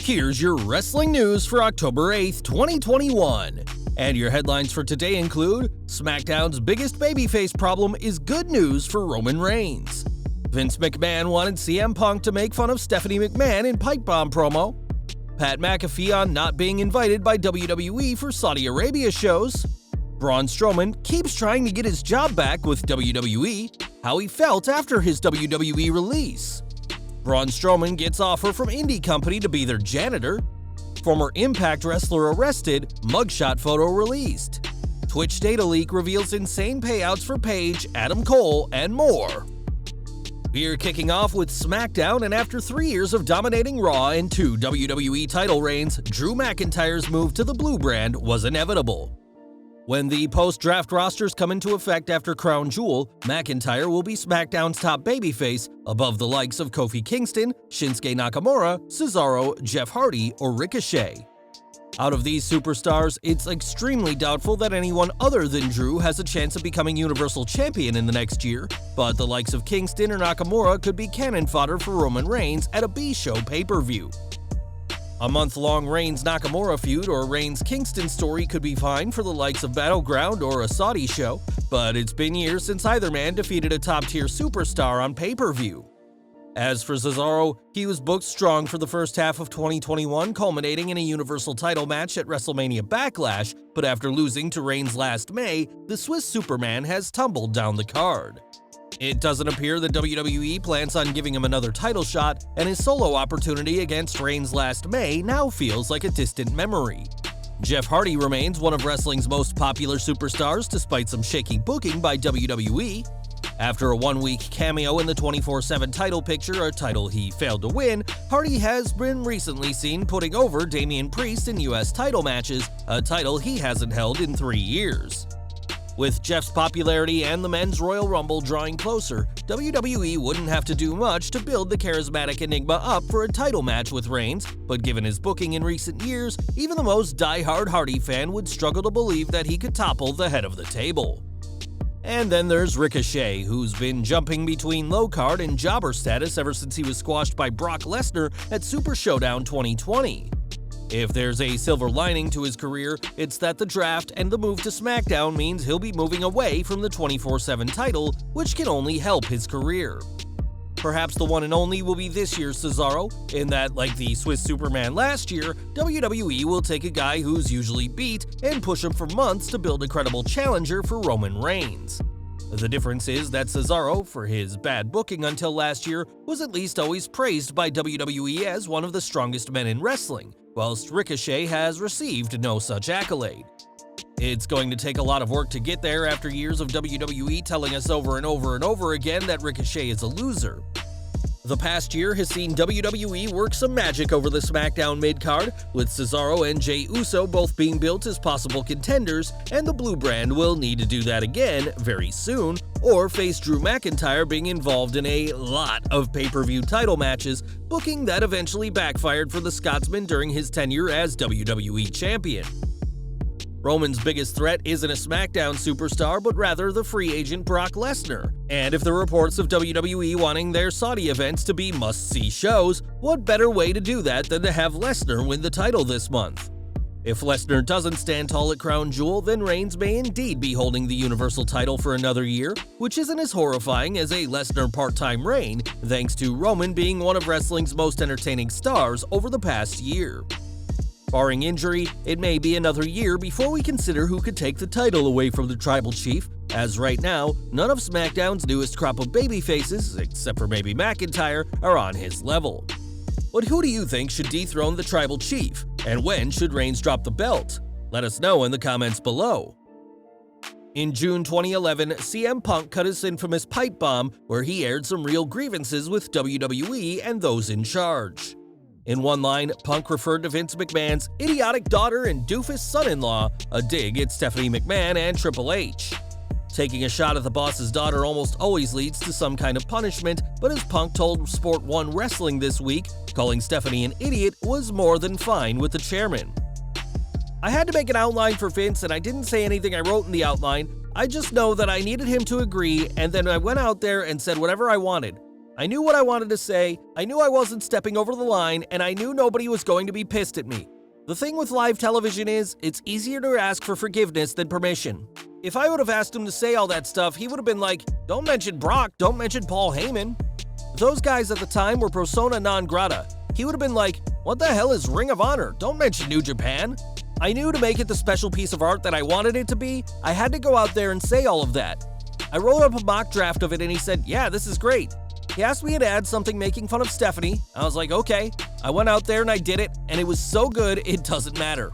Here's your wrestling news for October 8th, 2021. And your headlines for today include: SmackDown's biggest babyface problem is good news for Roman Reigns. Vince McMahon wanted CM Punk to make fun of Stephanie McMahon in Pipe Bomb promo. Pat McAfee on not being invited by WWE for Saudi Arabia shows. Braun Strowman keeps trying to get his job back with WWE. How he felt after his WWE release. Braun Strowman gets offer from indie company to be their janitor. Former Impact wrestler arrested, mugshot photo released. Twitch data leak reveals insane payouts for Paige, Adam Cole, and more. We're kicking off with SmackDown, and after 3 years of dominating Raw and 2 WWE title reigns, Drew McIntyre's move to the Blue brand was inevitable. When the post-draft rosters come into effect after Crown Jewel, McIntyre will be SmackDown's top babyface, above the likes of Kofi Kingston, Shinsuke Nakamura, Cesaro, Jeff Hardy, or Ricochet. Out of these superstars, it's extremely doubtful that anyone other than Drew has a chance of becoming Universal Champion in the next year, but the likes of Kingston or Nakamura could be cannon fodder for Roman Reigns at a B-Show pay-per-view. A month-long Reigns-Nakamura feud or Reigns-Kingston story could be fine for the likes of Battleground or a Saudi show, but it's been years since either man defeated a top-tier superstar on pay-per-view. As for Cesaro, he was booked strong for the first half of 2021, culminating in a Universal title match at WrestleMania Backlash, but after losing to Reigns last May, the Swiss Superman has tumbled down the card. It doesn't appear that WWE plans on giving him another title shot, and his solo opportunity against Reigns last May now feels like a distant memory. Jeff Hardy remains one of wrestling's most popular superstars despite some shaky booking by WWE. After a one-week cameo in the 24/7 title picture, a title he failed to win, Hardy has been recently seen putting over Damian Priest in US title matches, a title he hasn't held in 3 years. With Jeff's popularity and the Men's Royal Rumble drawing closer, WWE wouldn't have to do much to build the charismatic enigma up for a title match with Reigns, but given his booking in recent years, even the most die-hard Hardy fan would struggle to believe that he could topple the head of the table. And then there's Ricochet, who's been jumping between low-card and jobber status ever since he was squashed by Brock Lesnar at Super Showdown 2020. If there's a silver lining to his career, it's that the draft and the move to SmackDown means he'll be moving away from the 24/7 title, which can only help his career. Perhaps the one and only will be this year's Cesaro, in that, like the Swiss Superman last year, WWE will take a guy who's usually beat and push him for months to build a credible challenger for Roman Reigns. The difference is that Cesaro, for his bad booking until last year, was at least always praised by WWE as one of the strongest men in wrestling, whilst Ricochet has received no such accolade. It's going to take a lot of work to get there after years of WWE telling us over and over and over again that Ricochet is a loser. The past year has seen WWE work some magic over the SmackDown mid-card, with Cesaro and Jey Uso both being built as possible contenders, and the Blue brand will need to do that again very soon, or face Drew McIntyre being involved in a lot of pay-per-view title matches, booking that eventually backfired for the Scotsman during his tenure as WWE Champion. Roman's biggest threat isn't a SmackDown superstar, but rather the free agent Brock Lesnar. And if the reports of WWE wanting their Saudi events to be must-see shows, what better way to do that than to have Lesnar win the title this month? If Lesnar doesn't stand tall at Crown Jewel, then Reigns may indeed be holding the Universal title for another year, which isn't as horrifying as a Lesnar part-time reign, thanks to Roman being one of wrestling's most entertaining stars over the past year. Barring injury, it may be another year before we consider who could take the title away from the Tribal Chief, as right now, none of SmackDown's newest crop of babyfaces, except for maybe McIntyre, are on his level. But who do you think should dethrone the Tribal Chief, and when should Reigns drop the belt? Let us know in the comments below. In June 2011, CM Punk cut his infamous pipe bomb, where he aired some real grievances with WWE and those in charge. In one line, Punk referred to Vince McMahon's idiotic daughter and doofus son-in-law, a dig at Stephanie McMahon and Triple H. Taking a shot at the boss's daughter almost always leads to some kind of punishment, but as Punk told Sport 1 Wrestling this week, calling Stephanie an idiot was more than fine with the chairman. I had to make an outline for Vince, and I didn't say anything I wrote in the outline. I just know that I needed him to agree, and then I went out there and said whatever I wanted. I knew what I wanted to say, I knew I wasn't stepping over the line, and I knew nobody was going to be pissed at me. The thing with live television is, it's easier to ask for forgiveness than permission. If I would have asked him to say all that stuff, he would have been like, don't mention Brock, don't mention Paul Heyman. Those guys at the time were persona non grata. He would have been like, what the hell is Ring of Honor? Don't mention New Japan. I knew to make it the special piece of art that I wanted it to be, I had to go out there and say all of that. I wrote up a mock draft of it and he said, yeah, this is great. He asked me to add something making fun of Stephanie. I was like, okay. I went out there and I did it, and it was so good it doesn't matter.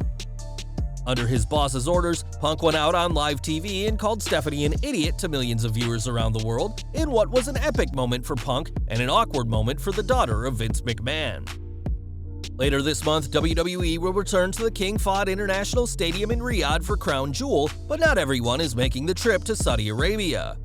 Under his boss's orders, Punk went out on live TV and called Stephanie an idiot to millions of viewers around the world in what was an epic moment for Punk and an awkward moment for the daughter of Vince McMahon. Later this month, WWE will return to the King Fahd International Stadium in Riyadh for Crown Jewel, but not everyone is making the trip to Saudi Arabia.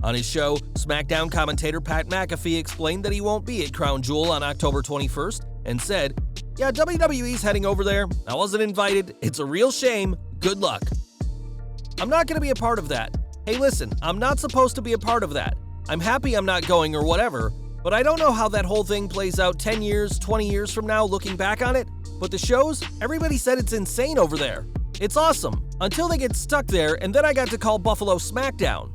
On his show, SmackDown commentator Pat McAfee explained that he won't be at Crown Jewel on October 21st and said, yeah, WWE's heading over there. I wasn't invited. It's a real shame. Good luck. I'm not going to be a part of that. Hey, listen, I'm not supposed to be a part of that. I'm happy I'm not going or whatever, but I don't know how that whole thing plays out 10 years, 20 years from now looking back on it. But the shows, everybody said it's insane over there. It's awesome, until they get stuck there, and then I got to call Buffalo SmackDown.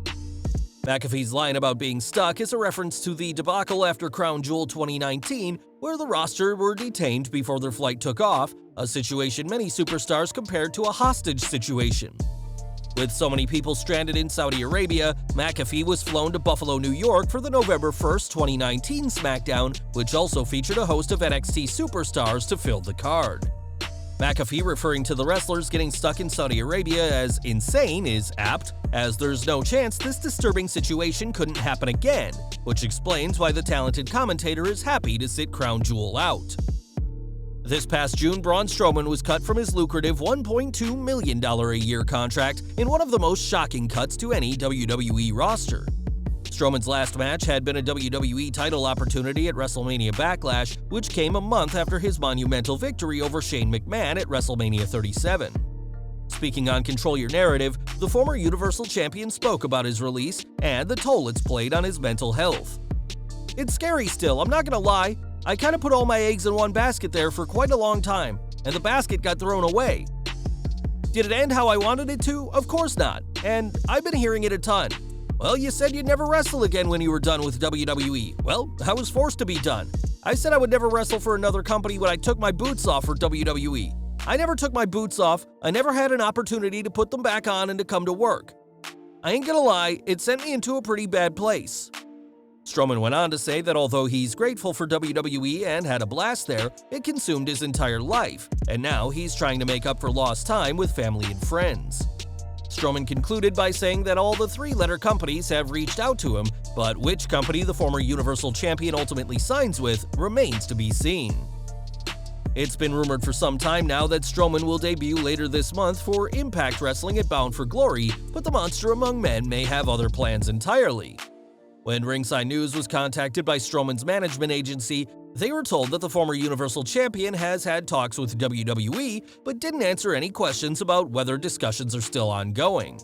McAfee's line about being stuck is a reference to the debacle after Crown Jewel 2019, where the roster were detained before their flight took off, a situation many superstars compared to a hostage situation. With so many people stranded in Saudi Arabia, McAfee was flown to Buffalo, New York for the November 1st, 2019 SmackDown, which also featured a host of NXT superstars to fill the card. McAfee referring to the wrestlers getting stuck in Saudi Arabia as insane is apt, as there's no chance this disturbing situation couldn't happen again, which explains why the talented commentator is happy to sit Crown Jewel out. This past June, Braun Strowman was cut from his lucrative $1.2 million a year contract in one of the most shocking cuts to any WWE roster. Strowman's last match had been a WWE title opportunity at WrestleMania Backlash, which came a month after his monumental victory over Shane McMahon at WrestleMania 37. Speaking on Control Your Narrative, the former Universal Champion spoke about his release and the toll it's played on his mental health. It's scary still, I'm not gonna lie. I kinda put all my eggs in one basket there for quite a long time, and the basket got thrown away. Did it end how I wanted it to? Of course not, and I've been hearing it a ton. Well, you said you'd never wrestle again when you were done with WWE. Well, I was forced to be done. I said I would never wrestle for another company when I took my boots off for WWE. I never took my boots off, I never had an opportunity to put them back on and to come to work. I ain't gonna lie, it sent me into a pretty bad place. Strowman went on to say that although he's grateful for WWE and had a blast there, it consumed his entire life, and now he's trying to make up for lost time with family and friends. Strowman concluded by saying that all the three-letter companies have reached out to him, but which company the former Universal Champion ultimately signs with remains to be seen. It's been rumored for some time now that Strowman will debut later this month for Impact Wrestling at Bound for Glory, but the monster among men may have other plans entirely. When Ringside News was contacted by Strowman's management agency, they were told that the former Universal Champion has had talks with WWE, but didn't answer any questions about whether discussions are still ongoing.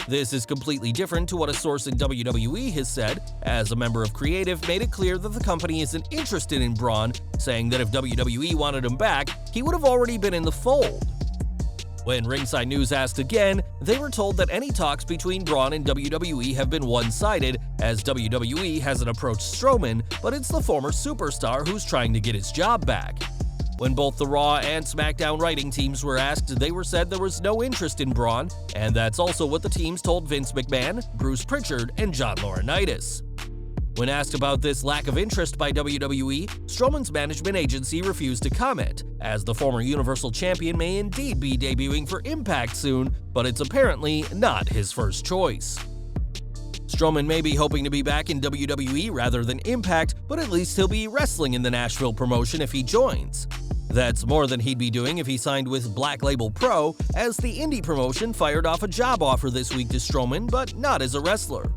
This is completely different to what a source in WWE has said, as a member of Creative made it clear that the company isn't interested in Braun, saying that if WWE wanted him back, he would have already been in the fold. When Ringside News asked again, they were told that any talks between Braun and WWE have been one-sided, as WWE hasn't approached Strowman, but it's the former superstar who's trying to get his job back. When both the Raw and SmackDown writing teams were asked, they were said there was no interest in Braun, and that's also what the teams told Vince McMahon, Bruce Pritchard, and John Laurinaitis. When asked about this lack of interest by WWE, Strowman's management agency refused to comment, as the former Universal Champion may indeed be debuting for Impact soon, but it's apparently not his first choice. Strowman may be hoping to be back in WWE rather than Impact, but at least he'll be wrestling in the Nashville promotion if he joins. That's more than he'd be doing if he signed with Black Label Pro, as the indie promotion fired off a job offer this week to Strowman, but not as a wrestler.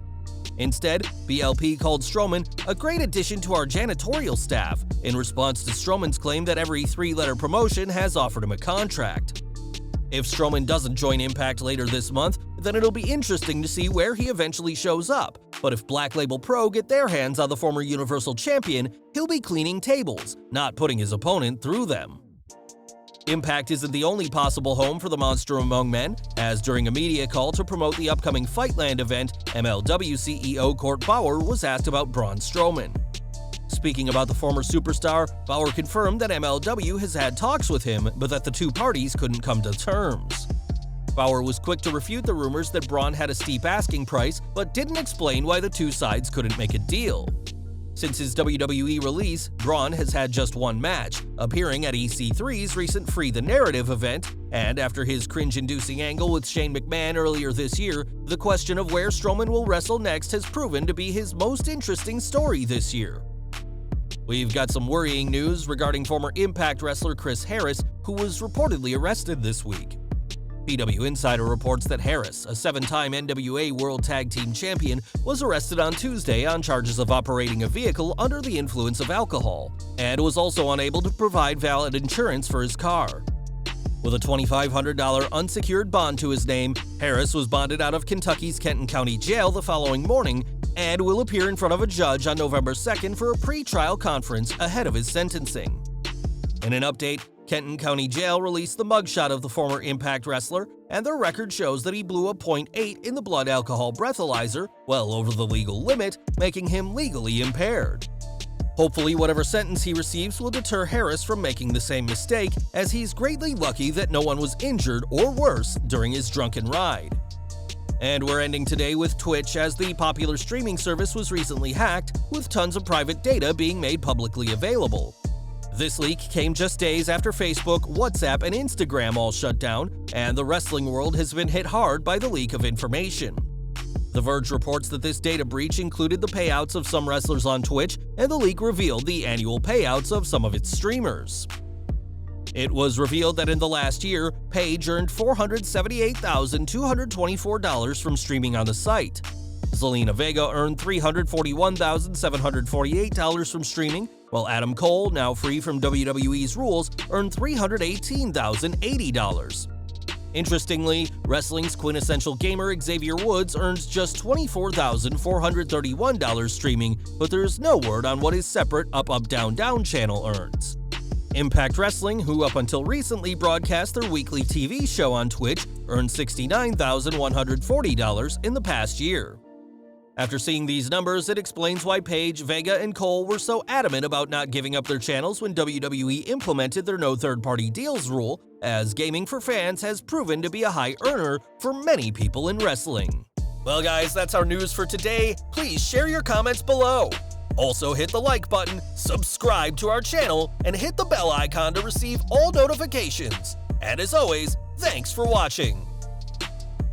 Instead, BLP called Strowman a great addition to our janitorial staff, in response to Strowman's claim that every three-letter promotion has offered him a contract. If Strowman doesn't join Impact later this month, then it'll be interesting to see where he eventually shows up. But if Black Label Pro get their hands on the former Universal Champion, he'll be cleaning tables, not putting his opponent through them. Impact isn't the only possible home for the Monster Among Men, as during a media call to promote the upcoming Fightland event, MLW CEO Court Bauer was asked about Braun Strowman. Speaking about the former superstar, Bauer confirmed that MLW has had talks with him, but that the two parties couldn't come to terms. Bauer was quick to refute the rumors that Braun had a steep asking price, but didn't explain why the two sides couldn't make a deal. Since his WWE release, Braun has had just one match, appearing at EC3's recent Free the Narrative event, and after his cringe-inducing angle with Shane McMahon earlier this year, the question of where Strowman will wrestle next has proven to be his most interesting story this year. We've got some worrying news regarding former Impact wrestler Chris Harris, who was reportedly arrested this week. PW Insider reports that Harris, a 7-time NWA World Tag Team Champion, was arrested on Tuesday on charges of operating a vehicle under the influence of alcohol, and was also unable to provide valid insurance for his car. With a $2,500 unsecured bond to his name, Harris was bonded out of Kentucky's Kenton County Jail the following morning and will appear in front of a judge on November 2nd for a pre-trial conference ahead of his sentencing. In an update, Kenton County Jail released the mugshot of the former Impact wrestler, and their record shows that he blew a .8 in the blood alcohol breathalyzer, well over the legal limit, making him legally impaired. Hopefully, whatever sentence he receives will deter Harris from making the same mistake, as he's greatly lucky that no one was injured or worse during his drunken ride. And we're ending today with Twitch, as the popular streaming service was recently hacked, with tons of private data being made publicly available. This leak came just days after Facebook, WhatsApp, and Instagram all shut down, and the wrestling world has been hit hard by the leak of information. The Verge reports that this data breach included the payouts of some wrestlers on Twitch, and the leak revealed the annual payouts of some of its streamers. It was revealed that in the last year, Paige earned $478,224 from streaming on the site. Zelina Vega earned $341,748 from streaming, while Adam Cole, now free from WWE's rules, earned $318,080. Interestingly, wrestling's quintessential gamer Xavier Woods earns just $24,431 streaming, but there's no word on what his separate Up Up Down Down channel earns. Impact Wrestling, who up until recently broadcast their weekly TV show on Twitch, earned $69,140 in the past year. After seeing these numbers, it explains why Paige, Vega, and Cole were so adamant about not giving up their channels when WWE implemented their no third-party deals rule, as gaming for fans has proven to be a high earner for many people in wrestling. Well guys, that's our news for today. Please share your comments below. Also hit the like button, subscribe to our channel, and hit the bell icon to receive all notifications. And as always, thanks for watching.